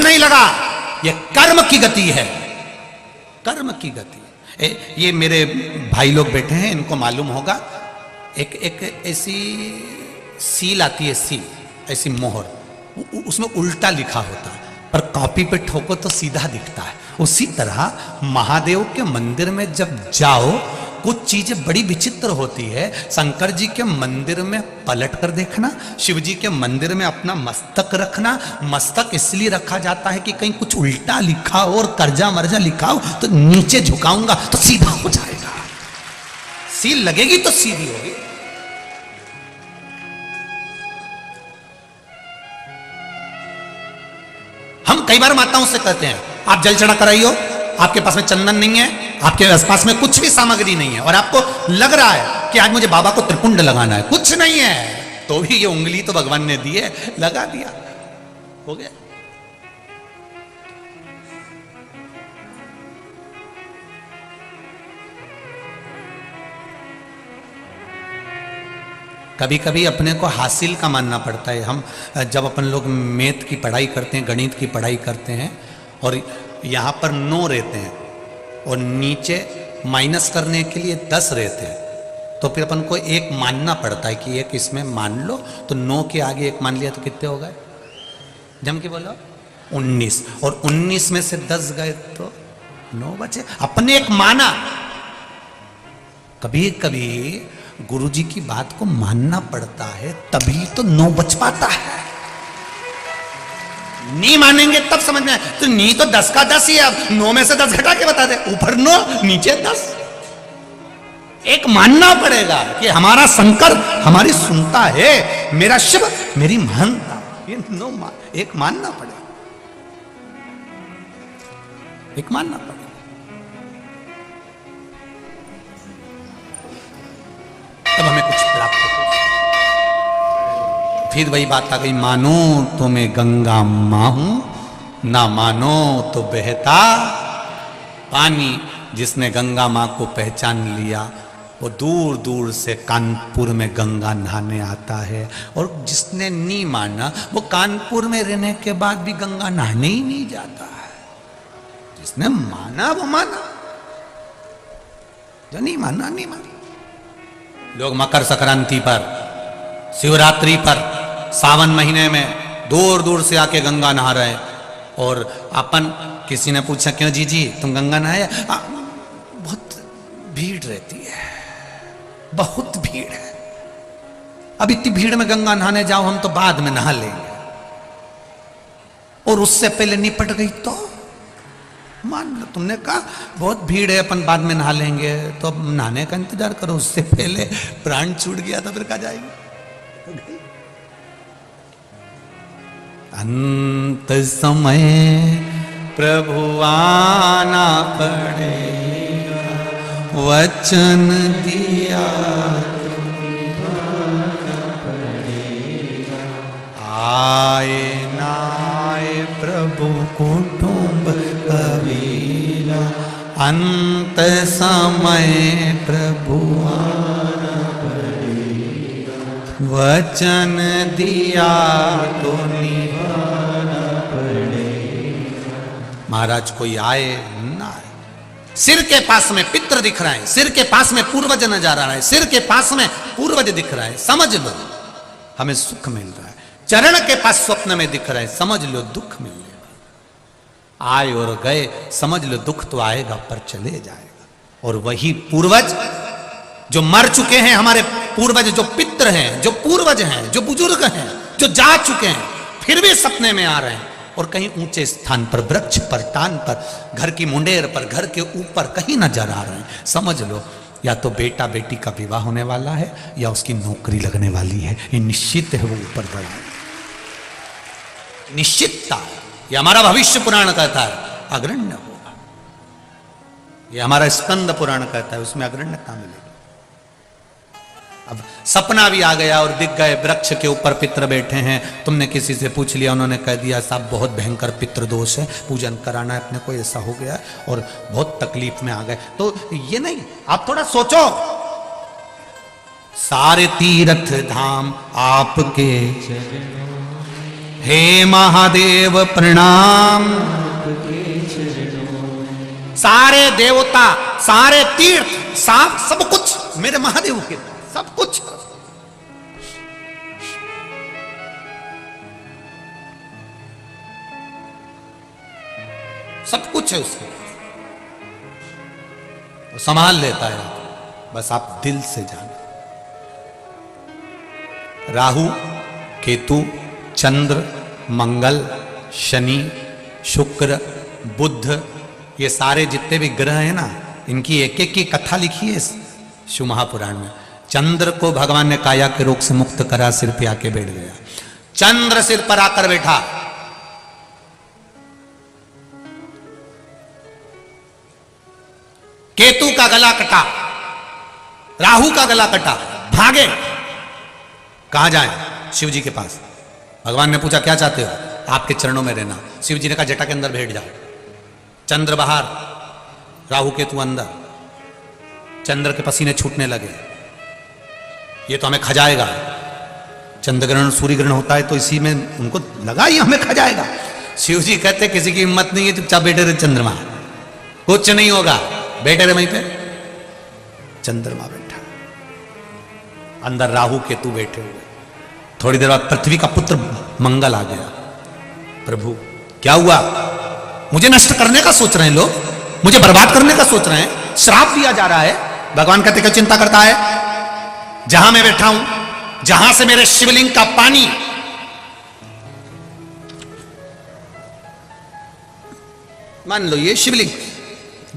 नहीं लगा, ये कर्म की गति है, कर्म की गति। ये मेरे भाई लोग बैठे हैं, इनको मालूम होगा, एक ऐसी सील आती है, सील ऐसी मोहर, उसमें उल्टा लिखा होता है, पर कॉपी पे ठोको तो सीधा दिखता है। उसी तरह महादेव के मंदिर में जब जाओ, कुछ चीजें बड़ी विचित्र होती है। शंकर जी के मंदिर में पलट कर देखना, शिव जी के मंदिर में अपना मस्तक रखना। मस्तक इसलिए रखा जाता है कि कहीं कुछ उल्टा लिखा हो और कर्जा मर्जा लिखा हो तो नीचे झुकाऊंगा तो सीधा हो जाएगा, सील लगेगी तो सीधी होगी। हम कई बार माताओं से कहते हैं आप जल चढ़ा कराइयो, आपके पास में चंदन नहीं है, आपके आसपास में कुछ भी सामग्री नहीं है, और आपको लग रहा है कि आज मुझे बाबा को त्रिपुंड लगाना है, कुछ नहीं है, तो भी ये उंगली तो भगवान ने दी है, लगा दिया, हो गया। कभी कभी अपने को हासिल का मानना पड़ता है। हम जब अपन लोग मैथ की पढ़ाई करते हैं, गणित की पढ़ाई करते हैं, और यहाँ पर 9 रहते हैं और नीचे माइनस करने के लिए 10 रहते हैं, तो फिर अपन को एक मानना पड़ता है कि एक इसमें मान लो, तो 9 के आगे एक मान लिया तो कितने हो गए, जम के बोलो 19, और 19 में से 10 गए तो 9 बचे। अपने एक माना। कभी कभी गुरुजी की बात को मानना पड़ता है, तभी तो 9 बच पाता है। नहीं मानेंगे तब समझ में आए, तो नहीं तो 10 का 10 ही है, अब 9 में से 10 घटा के बता दे, ऊपर 9 नीचे 10। एक मानना पड़ेगा कि हमारा शंकर हमारी सुनता है, मेरा शिव मेरी मानता, ये 9 एक मानना पड़ेगा, एक मानना पड़ेगा। तब हमें कुछ प्राप्त हो। फिर वही बात आ गई, मानो तो मैं गंगा मां हूं, ना मानो तो बहता पानी। जिसने गंगा मां को पहचान लिया वो दूर दूर से कानपुर में गंगा नहाने आता है, और जिसने नहीं माना वो कानपुर में रहने के बाद भी गंगा नहाने ही नहीं जाता है। जिसने माना वो माना, जो नहीं माना नहीं माना। लोग मकर संक्रांति पर, शिवरात्रि पर, सावन महीने में दूर दूर से आके गंगा नहा रहे, और अपन किसी ने पूछा क्यों जी तुम गंगा नहाए? बहुत भीड़ रहती है, बहुत भीड़ है। अब इतनी भीड़ में गंगा नहाने जाओ, हम तो बाद में नहा लेंगे, और उससे पहले निपट गई तो मान लो तुमने कहा बहुत भीड़ है अपन बाद में नहा लेंगे, तो अब नहाने का इंतजार करो, उससे पहले प्राण छूट गया तो फिर कहा जाएगी। अंत समय प्रभु आना पड़ेगा, वचन दिया पड़ेगा, आए ना आए प्रभु कुटुंब कबीरा, अंत समय प्रभु आना पड़ेगा, वचन दिया तो निभाना पड़ेगा। महाराज कोई आए ना आए, सिर के पास में पितृ दिख रहा है, सिर के पास में पूर्वज नजर आ रहा है, सिर के पास में पूर्वज दिख रहा है, समझ लो हमें सुख मिल रहा है। चरण के पास स्वप्न में दिख रहा है, समझ लो दुख मिलेगा। आए और गए, समझ लो दुख तो आएगा पर चले जाएगा। और वही पूर्वज जो मर चुके हैं, हमारे पूर्वज जो पितृ हैं, जो पूर्वज हैं, जो बुजुर्ग हैं, जो जा चुके हैं, फिर भी सपने में आ रहे हैं, और कहीं ऊंचे स्थान पर, वृक्ष पर, टान पर, घर की मुंडेर पर, घर के ऊपर कहीं नजर आ रहे हैं। समझ लो या तो बेटा बेटी का विवाह होने वाला है या उसकी नौकरी लगने वाली है, ये निश्चित है, वो ऊपर बढ़ा है, निश्चितता। ये हमारा भविष्य पुराण कहता है अग्रण्य होगा, ये हमारा स्कंद पुराण कहता है उसमें अग्रण्यता मिलेगी। अब सपना भी आ गया और दिख गए वृक्ष के ऊपर पितृ बैठे हैं, तुमने किसी से पूछ लिया, उन्होंने कह दिया साहब बहुत भयंकर पितृ दोष है, पूजन कराना है अपने को, ऐसा हो गया और बहुत तकलीफ में आ गए। तो ये नहीं, आप थोड़ा सोचो, सारे तीर्थ धाम आपके हे महादेव प्रणाम। सारे देवता, सारे तीर्थ, सब कुछ मेरे महादेव के, सब कुछ। सब कुछ है उसके, वो संभाल लेता है, बस आप दिल से जानो। राहु, केतु, चंद्र, मंगल, शनि, शुक्र, बुध, ये सारे जितने भी ग्रह हैं ना, इनकी एक एक की कथा लिखी है शिव महापुराण में। चंद्र को भगवान ने काया के रोग से मुक्त करा, सिर पे आके बैठ गया। चंद्र सिर पर आकर बैठा, केतु का गला कटा, राहु का गला कटा, भागे। कहां जाए? शिव जी के पास। भगवान ने पूछा क्या चाहते हो? आपके चरणों में रहना। शिव जी ने कहा जटा के अंदर बैठ जाओ। चंद्र बाहर, राहु केतु अंदर। चंद्र के पसीने छूटने लगे, ये तो हमें खा जाएगा। चंद्र ग्रहण सूर्य ग्रहण होता है तो इसी में उनको लगा ही हमें खा जाएगा। शिव जी कहते किसी की हिम्मत नहीं है, चुपचाप बैठे रहे चंद्रमा, कुछ नहीं होगा, बैठे रहे वहीं पे। चंद्रमा बैठा, अंदर राहु केतु बैठे हुए। थोड़ी देर बाद पृथ्वी का पुत्र मंगल आ गया। प्रभु क्या हुआ? मुझे नष्ट करने का सोच रहे हैं लोग, मुझे बर्बाद करने का सोच रहे हैं, श्राप दिया जा रहा है। भगवान कहते क्या चिंता करता है? जहां मैं बैठा हूं, जहां से मेरे शिवलिंग का पानी मान लो ये शिवलिंग,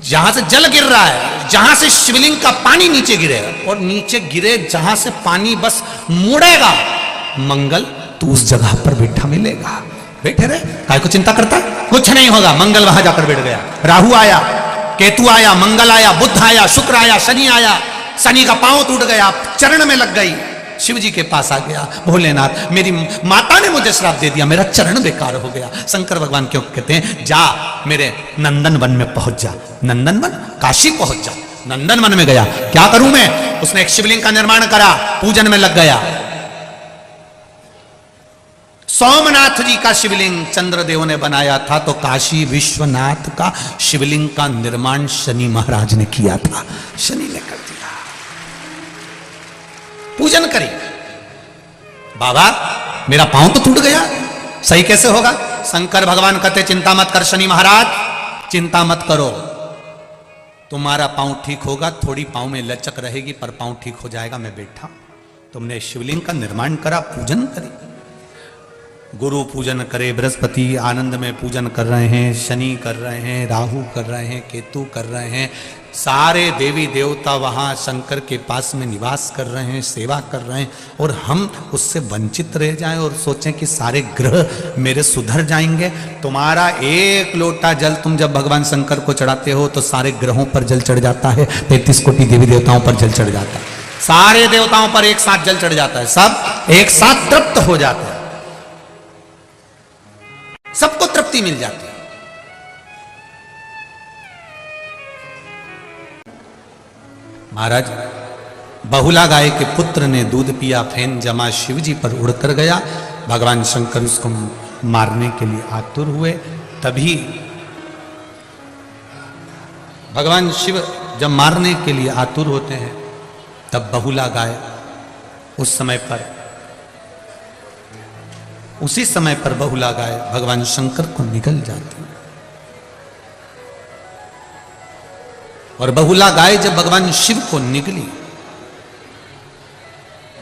जहां से जल गिर रहा है, जहां से शिवलिंग का पानी नीचे गिरेगा और नीचे गिरे जहां से पानी बस मुड़ेगा, मंगल तू उस जगह पर बैठा मिलेगा। बैठे रहे, काय को चिंता करता है? कुछ नहीं होगा। मंगल वहां जाकर बैठ गया। राहु आया, केतु आया, मंगल आया, बुध आया, शुक्र आया, शनि आया। शनि का पांव टूट गया, चरण में लग गई, शिव जी के पास आ गया। भोलेनाथ मेरी माता ने मुझे श्राप दे दिया, मेरा चरण बेकार हो गया। शंकर भगवान क्यों कहते हैं जा मेरे नंदन वन में पहुंच जा। नंदन वन, काशी पहुंच जा। नंदन वन में गया, क्या करूं मैं? उसने एक शिवलिंग का निर्माण करा, पूजन में लग गया। सोमनाथ जी का शिवलिंग चंद्रदेव ने बनाया था, तो काशी विश्वनाथ का शिवलिंग का निर्माण शनि महाराज ने किया था। शनि ने कर दिया, पूजन करी। बाबा मेरा पांव तो टूट गया, सही कैसे होगा? शंकर भगवान कहते चिंता मत कर शनि महाराज, चिंता मत करो, तुम्हारा पांव ठीक होगा। थोड़ी पांव में लचक रहेगी पर पांव ठीक हो जाएगा। मैं बैठा, तुमने शिवलिंग का निर्माण करा, पूजन करी। गुरु पूजन करे, बृहस्पति आनंद में पूजन कर रहे हैं, शनि कर रहे हैं, राहु कर रहे हैं, केतु कर रहे हैं। सारे देवी देवता वहां शंकर के पास में निवास कर रहे हैं, सेवा कर रहे हैं, और हम उससे वंचित रह जाएं और सोचें कि सारे ग्रह मेरे सुधर जाएंगे। तुम्हारा एक लोटा जल तुम जब भगवान शंकर को चढ़ाते हो तो सारे ग्रहों पर जल चढ़ जाता है, 33 कोटि देवी देवताओं पर जल चढ़ जाता है, सारे देवताओं पर एक साथ जल चढ़ जाता है, सब एक साथ तृप्त हो जाते हैं, सबको तृप्ति मिल जाती है। महाराज बहुला गाय के पुत्र ने दूध पिया, फेन जमा शिव जी पर उड़कर गया। भगवान शंकर उसको मारने के लिए आतुर हुए। तभी भगवान शिव जब मारने के लिए आतुर होते हैं तब बहुला गाय उसी समय पर बहुला गाय भगवान शंकर को निगल जाती है। और बहुला गाय जब भगवान शिव को निगली,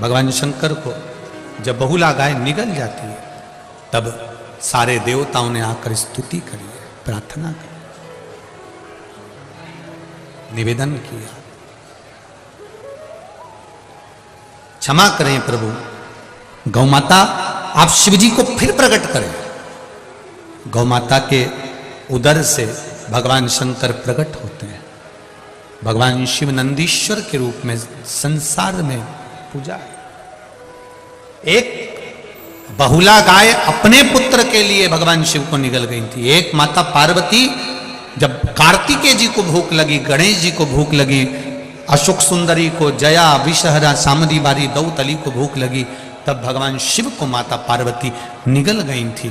भगवान शंकर को जब बहुला गाय निगल जाती है, तब सारे देवताओं ने आकर स्तुति करी, प्रार्थना करी, निवेदन किया, क्षमा करें प्रभु, गौ माता आप शिव जी को फिर प्रकट करें। गौ माता के उदर से भगवान शंकर प्रकट होते हैं। भगवान शिव नंदीश्वर के रूप में संसार में पूजा है। एक बहुला गाय अपने पुत्र के लिए भगवान शिव को निगल गई थी। एक माता पार्वती जब कार्तिकेय जी को भूख लगी, गणेश जी को भूख लगी, अशोक सुंदरी को, जया, विषहरा, सामदी बारी, दौतली को भूख लगी, तब भगवान शिव को माता पार्वती निगल गई थी।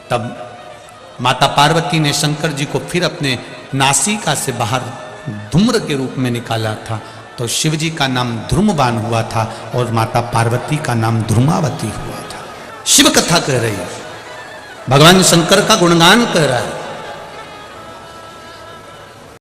तब माता पार्वती ने शंकर जी को फिर अपने नासिका से बाहर धूम्र के रूप में निकाला था, तो शिव जी का नाम ध्रुमबान हुआ था और माता पार्वती का नाम ध्रुमावती हुआ था। शिव कथा कह रही है, भगवान शंकर का गुणगान कर रहा है।